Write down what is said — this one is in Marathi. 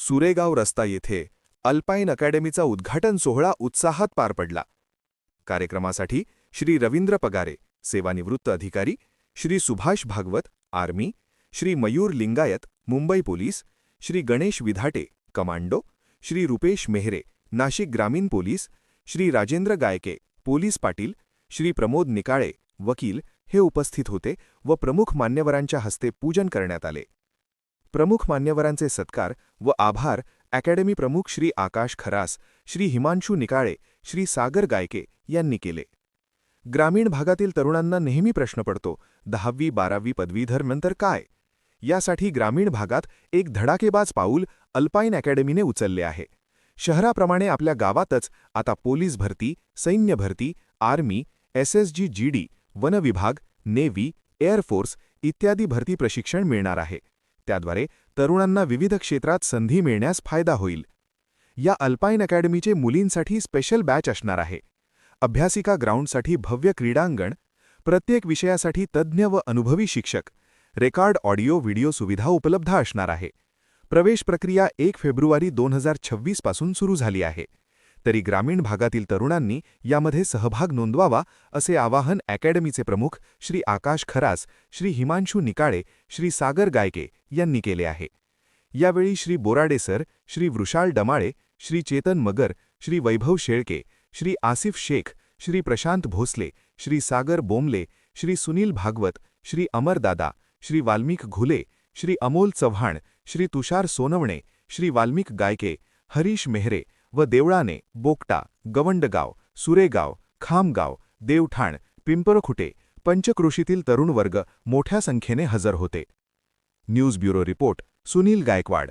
सुरेगाव रस्ता येथे अल्पाईन अकॅडमीचा उद्घाटन सोहळा उत्साहात पार पडला। कार्यक्रमासाठी श्री रवींद्र पगारे, सेवानिवृत्त अधिकारी, Shri Subhash Bhagwat, army, Shri Mayur Lingayat, Mumbai police, Shri Ganesh Vidhate, commando, Shri Rupesh Mehre, Nashik ग्रामीण पोलीस, श्री राजेंद्र गायके, पोलीस पाटील, श्री प्रमोद निकाळे, वकील हे उपस्थित होते व प्रमुख मान्यवरांच्या हस्ते पूजन करण्यात आले। प्रमुख मान्यवरांचे सत्कार व आभार अकॅडमी प्रमुख श्री आकाश खरास, श्री हिमांशू निकाळे, श्री सागर गायके यांनी केले। ग्रामीण भागातील तरुणांना नेहमी प्रश्न पडतो, 10वी 12वी पदवीधर नंतर काय? यासाठी ग्रामीण भागात एक धडाकेबाज पाऊल अल्पाईन अकॅडमीने उचलले आहे। शहराप्रमाणे आपल्या गावातच आता पोलीस भरती, सैन्य भरती, आर्मी, एसएसजी जीडी, वन विभाग, नेव्ही, एअरफोर्स इत्यादी भरती प्रशिक्षण मिळणार आहे। त्याद्वारे तरुणांना विविध क्षेत्रात संधी मिळण्यास फायदा होईल। या अल्पाईन अकॅडमीचे मुलींसाठी स्पेशल बॅच असणार आहे। अभ्यासिका ग्राउंडसाठी भव्य क्रीडांगण, प्रत्येक विषयासाठी तज्ज्ञ व अनुभवी शिक्षक, रेकॉर्ड ऑडिओ व्हिडिओ सुविधा उपलब्ध असणार आहे। प्रवेश प्रक्रिया 1 फेब्रुवारी 2026 पासून सुरू झाली आहे। तरी ग्रामीण भागातील तरुणांनी यामध्ये सहभाग नोंदवावा असे आवाहन अकॅडमीचे प्रमुख श्री आकाश खरास, श्री हिमांशू निकाळे, श्री सागर गायके यांनी केले आहे। यावेळी श्री बोराडे सर, श्री वृषाल डमाळे, श्री चेतन मगर, श्री वैभव शेळके, श्री आसिफ शेख, श्री प्रशांत भोसले, श्री सागर बोमले, श्री सुनील भागवत, श्री अमर दादा, श्री वाल्मिक घुले, श्री अमोल चव्हाण, श्री तुषार सोनवणे, श्री वाल्मिक गायके, हरीश मेहरे व देवळाने, बोकटा, गवंडगाव, सुरेगाव, खामगाव, देवठाण, पिंपरखुटे, पंचक्रोशीतील तरुण वर्ग मोठ्या संख्येने हजर होते। News bureau report, Sunil Gaikwad.